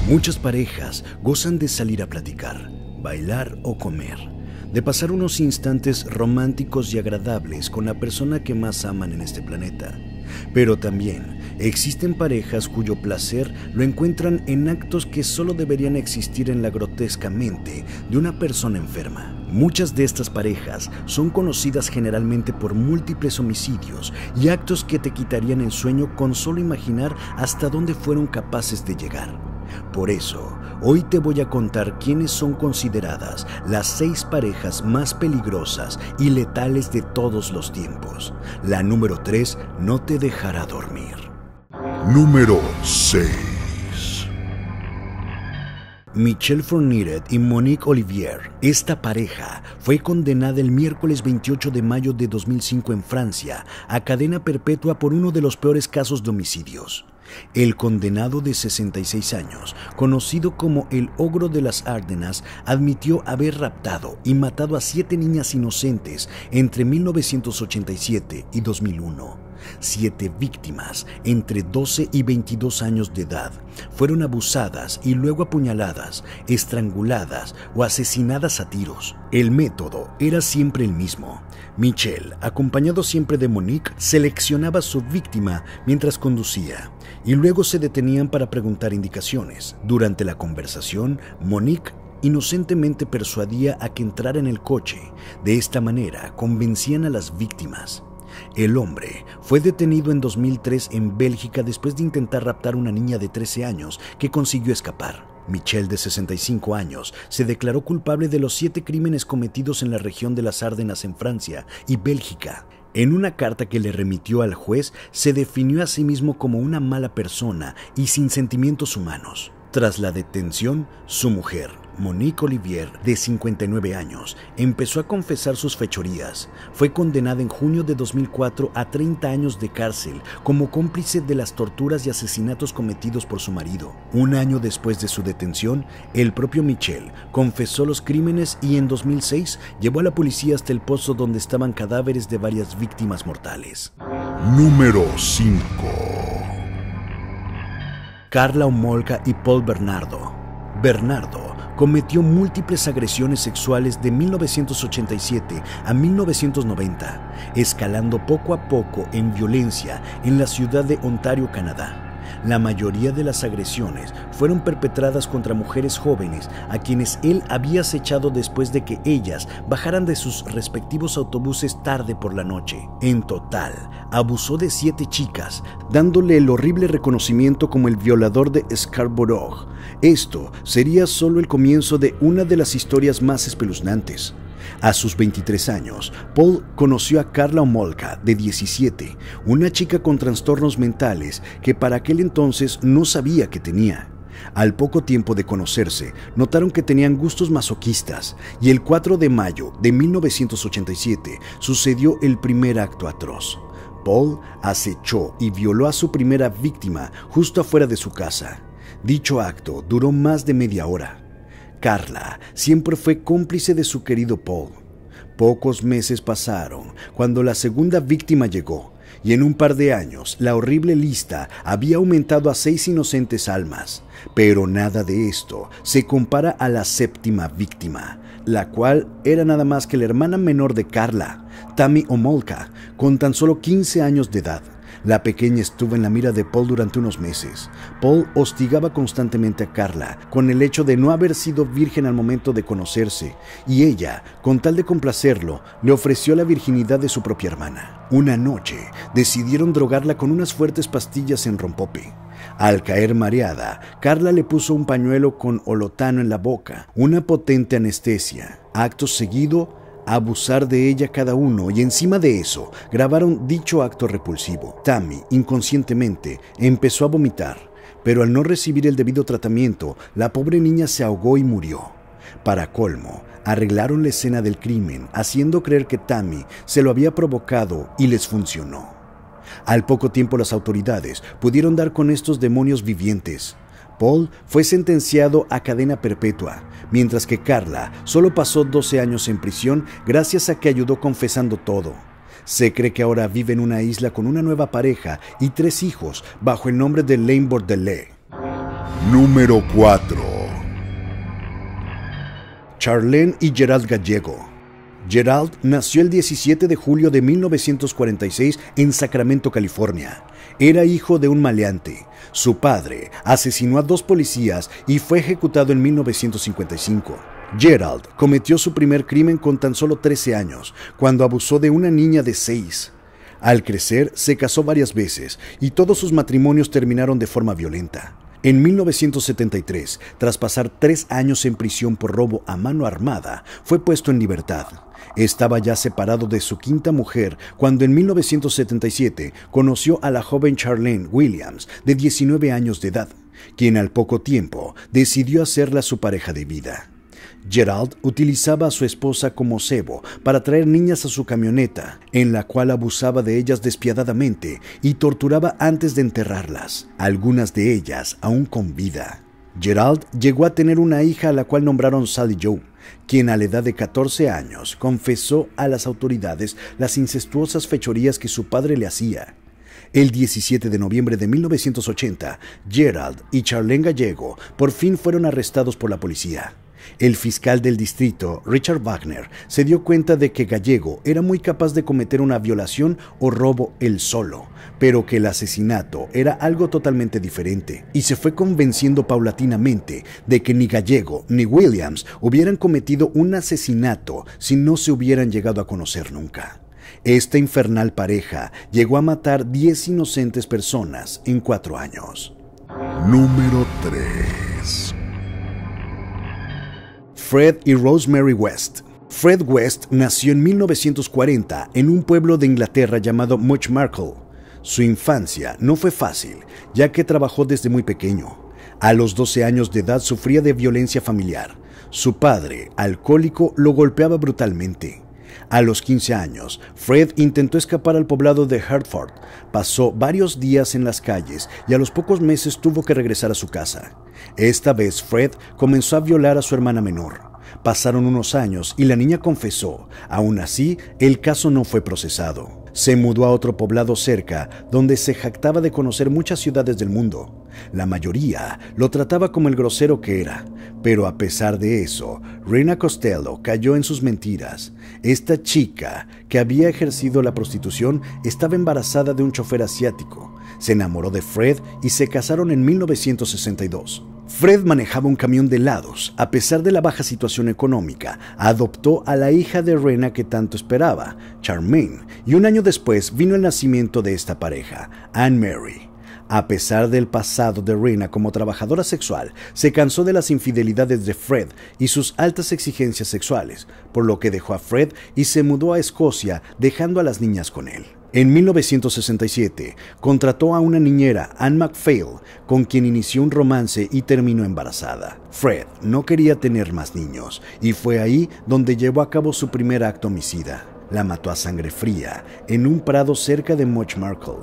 Muchas parejas gozan de salir a platicar, bailar o comer, de pasar unos instantes románticos y agradables con la persona que más aman en este planeta. Pero también existen parejas cuyo placer lo encuentran en actos que solo deberían existir en la grotesca mente de una persona enferma. Muchas de estas parejas son conocidas generalmente por múltiples homicidios y actos que te quitarían el sueño con solo imaginar hasta dónde fueron capaces de llegar. Por eso, hoy te voy a contar quiénes son consideradas las 6 parejas más peligrosas y letales de todos los tiempos. La número 3 no te dejará dormir. Número 6. Michel Fourniret y Monique Olivier. Esta pareja fue condenada el miércoles 28 de mayo de 2005 en Francia a cadena perpetua por uno de los peores casos de homicidios. El condenado de 66 años, conocido como el Ogro de las Ardenas, admitió haber raptado y matado a 7 niñas inocentes entre 1987 y 2001. 7 víctimas, entre 12 y 22 años de edad, fueron abusadas y luego apuñaladas, estranguladas o asesinadas a tiros. El método era siempre el mismo. Michel, acompañado siempre de Monique, seleccionaba a su víctima mientras conducía y luego se detenían para preguntar indicaciones. Durante la conversación, Monique inocentemente persuadía a que entrara en el coche. De esta manera, convencían a las víctimas. El hombre fue detenido en 2003 en Bélgica después de intentar raptar a una niña de 13 años que consiguió escapar. Michel, de 65 años, se declaró culpable de los 7 crímenes cometidos en la región de las Ardenas en Francia y Bélgica. En una carta que le remitió al juez, se definió a sí mismo como una mala persona y sin sentimientos humanos. Tras la detención, su mujer, Monique Olivier, de 59 años, empezó a confesar sus fechorías. Fue condenada en junio de 2004 a 30 años de cárcel como cómplice de las torturas y asesinatos cometidos por su marido. Un año después de su detención, el propio Michel confesó los crímenes y en 2006 llevó a la policía hasta el pozo donde estaban cadáveres de varias víctimas mortales. Número 5. Karla Homolka y Paul Bernardo. Bernardo cometió múltiples agresiones sexuales de 1987 a 1990, escalando poco a poco en violencia en la ciudad de Ontario, Canadá. La mayoría de las agresiones fueron perpetradas contra mujeres jóvenes a quienes él había acechado después de que ellas bajaran de sus respectivos autobuses tarde por la noche. En total, abusó de 7 chicas, dándole el horrible reconocimiento como el violador de Scarborough. Esto sería solo el comienzo de una de las historias más espeluznantes. A sus 23 años, Paul conoció a Karla Homolka, de 17, una chica con trastornos mentales que para aquel entonces no sabía que tenía. Al poco tiempo de conocerse, notaron que tenían gustos masoquistas y el 4 de mayo de 1987 sucedió el primer acto atroz. Paul acechó y violó a su primera víctima justo afuera de su casa. Dicho acto duró más de media hora. Karla siempre fue cómplice de su querido Paul. Pocos meses pasaron cuando la segunda víctima llegó, y en un par de años la horrible lista había aumentado a 6 inocentes almas. Pero nada de esto se compara a la 7ª víctima, la cual era nada más que la hermana menor de Karla, Tammy Homolka, con tan solo 15 años de edad. La pequeña estuvo en la mira de Paul durante unos meses. Paul hostigaba constantemente a Karla con el hecho de no haber sido virgen al momento de conocerse, y ella, con tal de complacerlo, le ofreció la virginidad de su propia hermana. Una noche, decidieron drogarla con unas fuertes pastillas en rompope. Al caer mareada, Karla le puso un pañuelo con olotano en la boca, una potente anestesia. Acto seguido, abusar de ella cada uno y encima de eso grabaron dicho acto repulsivo. Tammy, inconscientemente, empezó a vomitar, pero al no recibir el debido tratamiento, la pobre niña se ahogó y murió. Para colmo, arreglaron la escena del crimen, haciendo creer que Tammy se lo había provocado y les funcionó. Al poco tiempo las autoridades pudieron dar con estos demonios vivientes. Paul fue sentenciado a cadena perpetua, mientras que Karla solo pasó 12 años en prisión gracias a que ayudó confesando todo. Se cree que ahora vive en una isla con una nueva pareja y 3 hijos bajo el nombre de Lane Bordelais. Número 4. Charlene y Gerald Gallego. Gerald nació el 17 de julio de 1946 en Sacramento, California. Era hijo de un maleante. Su padre asesinó a 2 policías y fue ejecutado en 1955. Gerald cometió su primer crimen con tan solo 13 años, cuando abusó de una niña de 6. Al crecer, se casó varias veces y todos sus matrimonios terminaron de forma violenta. En 1973, tras pasar 3 años en prisión por robo a mano armada, fue puesto en libertad. Estaba ya separado de su 5ª mujer cuando en 1977 conoció a la joven Charlene Williams, de 19 años de edad, quien al poco tiempo decidió hacerla su pareja de vida. Gerald utilizaba a su esposa como cebo para traer niñas a su camioneta, en la cual abusaba de ellas despiadadamente y torturaba antes de enterrarlas, algunas de ellas aún con vida. Gerald llegó a tener una hija a la cual nombraron Sally Joe, quien a la edad de 14 años confesó a las autoridades las incestuosas fechorías que su padre le hacía. El 17 de noviembre de 1980, Gerald y Charlene Gallego por fin fueron arrestados por la policía. El fiscal del distrito, Richard Wagner, se dio cuenta de que Gallego era muy capaz de cometer una violación o robo él solo, pero que el asesinato era algo totalmente diferente, y se fue convenciendo paulatinamente de que ni Gallego ni Williams hubieran cometido un asesinato si no se hubieran llegado a conocer nunca. Esta infernal pareja llegó a matar 10 inocentes personas en 4 años. Número 3. Fred y Rosemary West. Fred West nació en 1940 en un pueblo de Inglaterra llamado Much Marcle. Su infancia no fue fácil, ya que trabajó desde muy pequeño. A los 12 años de edad sufría de violencia familiar. Su padre, alcohólico, lo golpeaba brutalmente. A los 15 años, Fred intentó escapar al poblado de Hertford. Pasó varios días en las calles y a los pocos meses tuvo que regresar a su casa. Esta vez Fred comenzó a violar a su hermana menor. Pasaron unos años y la niña confesó. Aún así, el caso no fue procesado. Se mudó a otro poblado cerca, donde se jactaba de conocer muchas ciudades del mundo. La mayoría lo trataba como el grosero que era, pero a pesar de eso, Rena Costello cayó en sus mentiras. Esta chica, que había ejercido la prostitución, estaba embarazada de un chofer asiático. Se enamoró de Fred y se casaron en 1962. Fred manejaba un camión de helados. A pesar de la baja situación económica, adoptó a la hija de Rena que tanto esperaba, Charmaine, y un año después vino el nacimiento de esta pareja, Anne Mary. A pesar del pasado de Rena como trabajadora sexual, se cansó de las infidelidades de Fred y sus altas exigencias sexuales, por lo que dejó a Fred y se mudó a Escocia, dejando a las niñas con él. En 1967, contrató a una niñera, Anne MacPhail, con quien inició un romance y terminó embarazada. Fred no quería tener más niños, y fue ahí donde llevó a cabo su primer acto homicida. La mató a sangre fría, en un prado cerca de Much Marcle.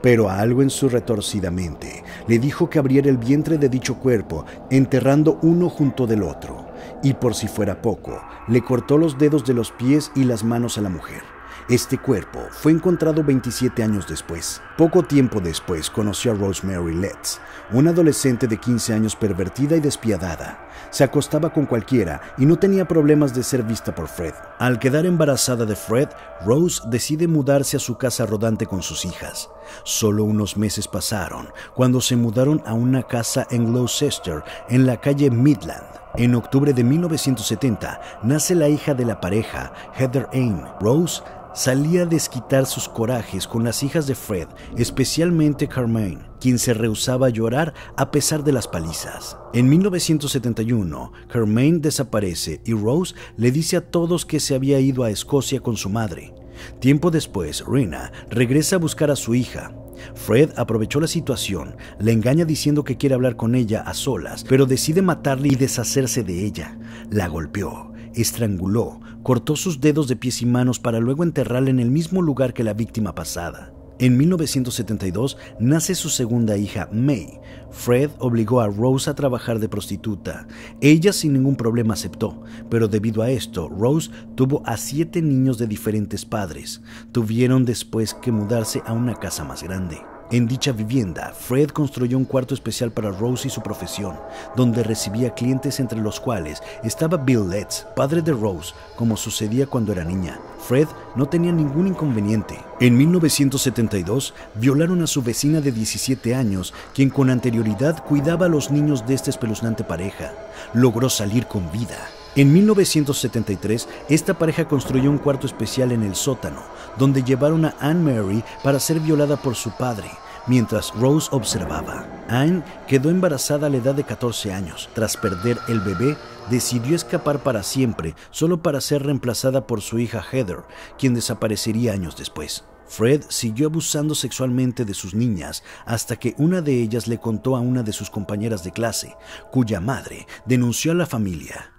Pero a algo en su retorcida mente le dijo que abriera el vientre de dicho cuerpo, enterrando uno junto del otro. Y por si fuera poco, le cortó los dedos de los pies y las manos a la mujer. Este cuerpo fue encontrado 27 años después. Poco tiempo después conoció a Rosemary Letts, una adolescente de 15 años pervertida y despiadada. Se acostaba con cualquiera y no tenía problemas de ser vista por Fred. Al quedar embarazada de Fred, Rose decide mudarse a su casa rodante con sus hijas. Solo unos meses pasaron cuando se mudaron a una casa en Gloucester, en la calle Midland. En octubre de 1970 nace la hija de la pareja, Heather Ann. Rose salía a desquitar sus corajes con las hijas de Fred, especialmente Carmine, quien se rehusaba a llorar a pesar de las palizas. En 1971, Carmine desaparece y Rose le dice a todos que se había ido a Escocia con su madre. Tiempo después, Rena regresa a buscar a su hija. Fred aprovechó la situación, le engaña diciendo que quiere hablar con ella a solas, pero decide matarla y deshacerse de ella. La golpeó, estranguló, cortó sus dedos de pies y manos para luego enterrarla en el mismo lugar que la víctima pasada. En 1972 nace su segunda hija, May. Fred obligó a Rose a trabajar de prostituta. Ella sin ningún problema aceptó, pero debido a esto, Rose tuvo a 7 niños de diferentes padres. Tuvieron después que mudarse a una casa más grande. En dicha vivienda, Fred construyó un cuarto especial para Rose y su profesión, donde recibía clientes entre los cuales estaba Bill Letts, padre de Rose, como sucedía cuando era niña. Fred no tenía ningún inconveniente. En 1972, violaron a su vecina de 17 años, quien con anterioridad cuidaba a los niños de esta espeluznante pareja. Logró salir con vida. En 1973, esta pareja construyó un cuarto especial en el sótano, donde llevaron a Anne Mary para ser violada por su padre, mientras Rose observaba. Anne quedó embarazada a la edad de 14 años. Tras perder el bebé, decidió escapar para siempre, solo para ser reemplazada por su hija Heather, quien desaparecería años después. Fred siguió abusando sexualmente de sus niñas hasta que una de ellas le contó a una de sus compañeras de clase, cuya madre denunció a la familia.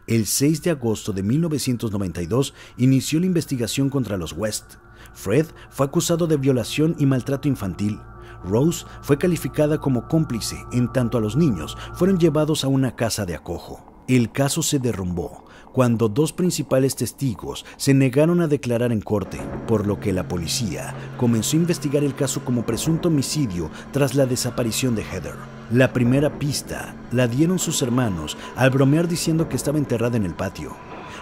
El 6 de agosto de 1992 inició la investigación contra los West. Fred fue acusado de violación y maltrato infantil. Rose fue calificada como cómplice, en tanto a los niños fueron llevados a una casa de acojo. El caso se derrumbó cuando dos principales testigos se negaron a declarar en corte, por lo que la policía comenzó a investigar el caso como presunto homicidio tras la desaparición de Heather. La primera pista la dieron sus hermanos al bromear diciendo que estaba enterrada en el patio.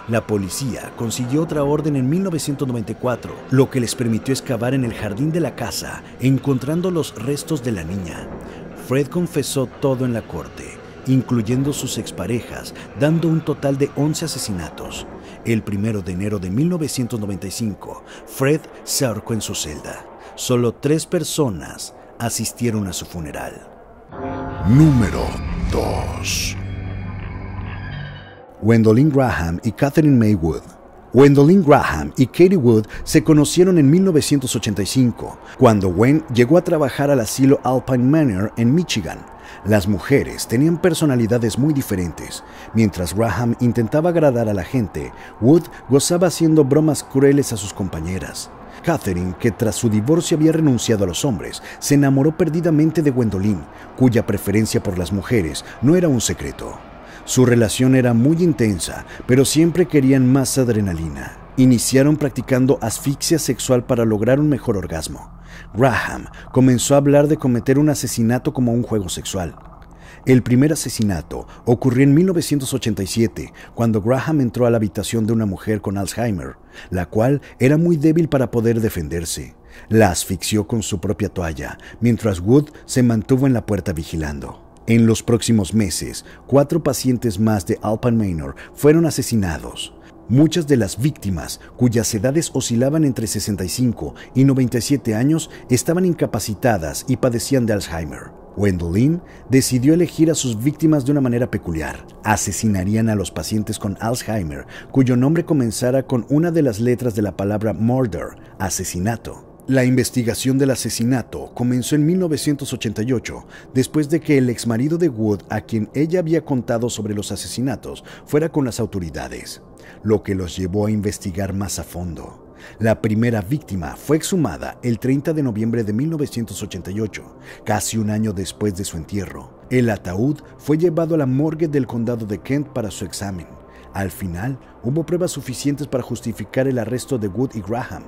La policía consiguió otra orden en 1994, lo que les permitió excavar en el jardín de la casa, encontrando los restos de la niña. Fred confesó todo en la corte, incluyendo sus exparejas, dando un total de 11 asesinatos. El 1 de enero de 1995, Fred se ahorcó en su celda. Solo 3 personas asistieron a su funeral. Número 2. Gwendolyn Graham y Catherine May Wood. Gwendolyn Graham y Katie Wood se conocieron en 1985, cuando Gwen llegó a trabajar al asilo Alpine Manor en Michigan. Las mujeres tenían personalidades muy diferentes. Mientras Graham intentaba agradar a la gente, Wood gozaba haciendo bromas crueles a sus compañeras. Catherine, que tras su divorcio había renunciado a los hombres, se enamoró perdidamente de Gwendolyn, cuya preferencia por las mujeres no era un secreto. Su relación era muy intensa, pero siempre querían más adrenalina. Iniciaron practicando asfixia sexual para lograr un mejor orgasmo. Graham comenzó a hablar de cometer un asesinato como un juego sexual. El primer asesinato ocurrió en 1987, cuando Graham entró a la habitación de una mujer con Alzheimer, la cual era muy débil para poder defenderse. La asfixió con su propia toalla, mientras Wood se mantuvo en la puerta vigilando. En los próximos meses, 4 pacientes más de Alpine Manor fueron asesinados. Muchas de las víctimas, cuyas edades oscilaban entre 65 y 97 años, estaban incapacitadas y padecían de Alzheimer. Gwendolyn decidió elegir a sus víctimas de una manera peculiar. Asesinarían a los pacientes con Alzheimer, cuyo nombre comenzara con una de las letras de la palabra murder, asesinato. La investigación del asesinato comenzó en 1988, después de que el exmarido de Wood, a quien ella había contado sobre los asesinatos, fuera con las autoridades, lo que los llevó a investigar más a fondo. La primera víctima fue exhumada el 30 de noviembre de 1988, casi un año después de su entierro. El ataúd fue llevado a la morgue del condado de Kent para su examen. Al final, hubo pruebas suficientes para justificar el arresto de Wood y Graham.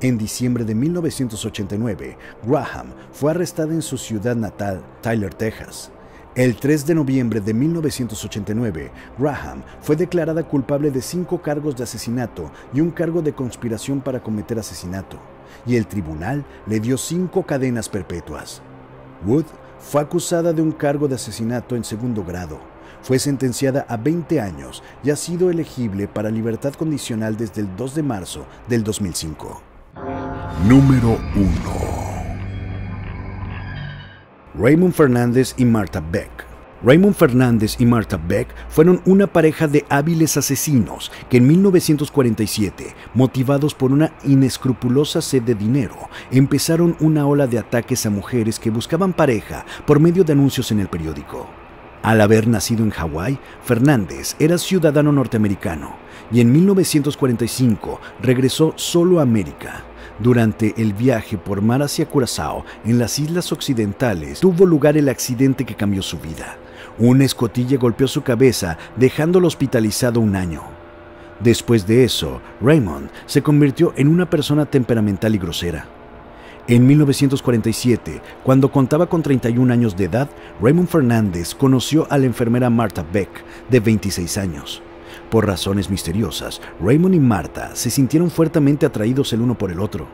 En diciembre de 1989, Graham fue arrestada en su ciudad natal, Tyler, Texas. El 3 de noviembre de 1989, Graham fue declarada culpable de 5 cargos de asesinato y un cargo de conspiración para cometer asesinato, y el tribunal le dio 5 cadenas perpetuas. Wood fue acusada de un cargo de asesinato en segundo grado. Fue sentenciada a 20 años y ha sido elegible para libertad condicional desde el 2 de marzo del 2005. Número 1. Raymond Fernández y Martha Beck. Raymond Fernández y Martha Beck fueron una pareja de hábiles asesinos que en 1947, motivados por una inescrupulosa sed de dinero, empezaron una ola de ataques a mujeres que buscaban pareja por medio de anuncios en el periódico. Al haber nacido en Hawái, Fernández era ciudadano norteamericano y en 1945 regresó solo a América. Durante el viaje por mar hacia Curazao, en las islas occidentales, tuvo lugar el accidente que cambió su vida. Una escotilla golpeó su cabeza, dejándolo hospitalizado un año. Después de eso, Raymond se convirtió en una persona temperamental y grosera. En 1947, cuando contaba con 31 años de edad, Raymond Fernández conoció a la enfermera Martha Beck, de 26 años. Por razones misteriosas, Raymond y Martha se sintieron fuertemente atraídos el uno por el otro.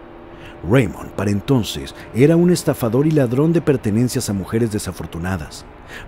Raymond, para entonces, era un estafador y ladrón de pertenencias a mujeres desafortunadas.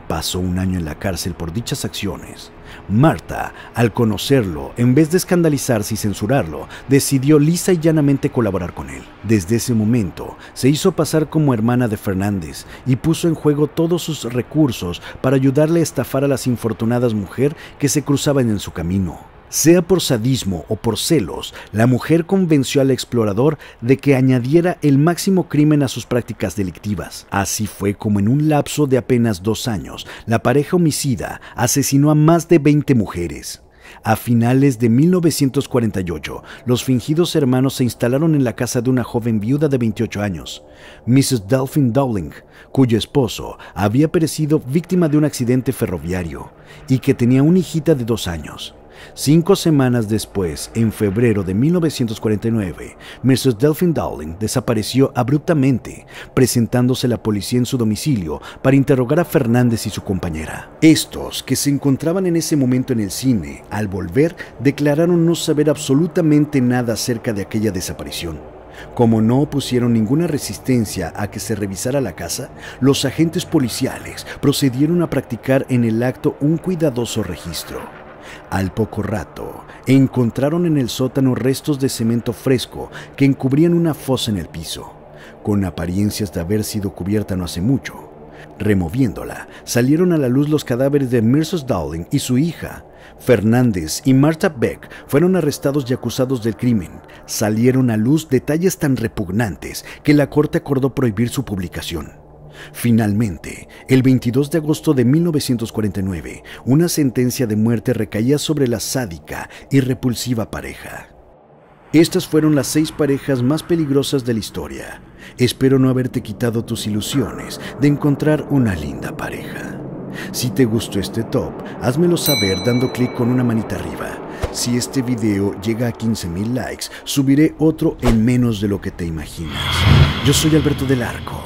Pasó un año en la cárcel por dichas acciones. Martha, al conocerlo, en vez de escandalizarse y censurarlo, decidió lisa y llanamente colaborar con él. Desde ese momento, se hizo pasar como hermana de Fernández y puso en juego todos sus recursos para ayudarle a estafar a las infortunadas mujeres que se cruzaban en su camino. Sea por sadismo o por celos, la mujer convenció al explorador de que añadiera el máximo crimen a sus prácticas delictivas. Así fue como en un lapso de apenas 2 años, la pareja homicida asesinó a más de 20 mujeres. A finales de 1948, los fingidos hermanos se instalaron en la casa de una joven viuda de 28 años, Mrs. Delphine Dowling, cuyo esposo había perecido víctima de un accidente ferroviario y que tenía una hijita de 2 años. 5 semanas después, en febrero de 1949, Mrs. Delphine Dowling desapareció abruptamente, presentándose la policía en su domicilio para interrogar a Fernández y su compañera. Estos, que se encontraban en ese momento en el cine, al volver, declararon no saber absolutamente nada acerca de aquella desaparición. Como no opusieron ninguna resistencia a que se revisara la casa, los agentes policiales procedieron a practicar en el acto un cuidadoso registro. Al poco rato, encontraron en el sótano restos de cemento fresco que encubrían una fosa en el piso, con apariencias de haber sido cubierta no hace mucho. Removiéndola, salieron a la luz los cadáveres de Mrs. Dowling y su hija. Fernández y Martha Beck fueron arrestados y acusados del crimen. Salieron a luz detalles tan repugnantes que la corte acordó prohibir su publicación. Finalmente, el 22 de agosto de 1949, una sentencia de muerte recaía sobre la sádica y repulsiva pareja. Estas fueron las 6 parejas más peligrosas de la historia. Espero no haberte quitado tus ilusiones de encontrar una linda pareja. Si te gustó este top, házmelo saber dando clic con una manita arriba. Si este video llega a 15,000 likes, subiré otro en menos de lo que te imaginas. Yo soy Alberto del Arco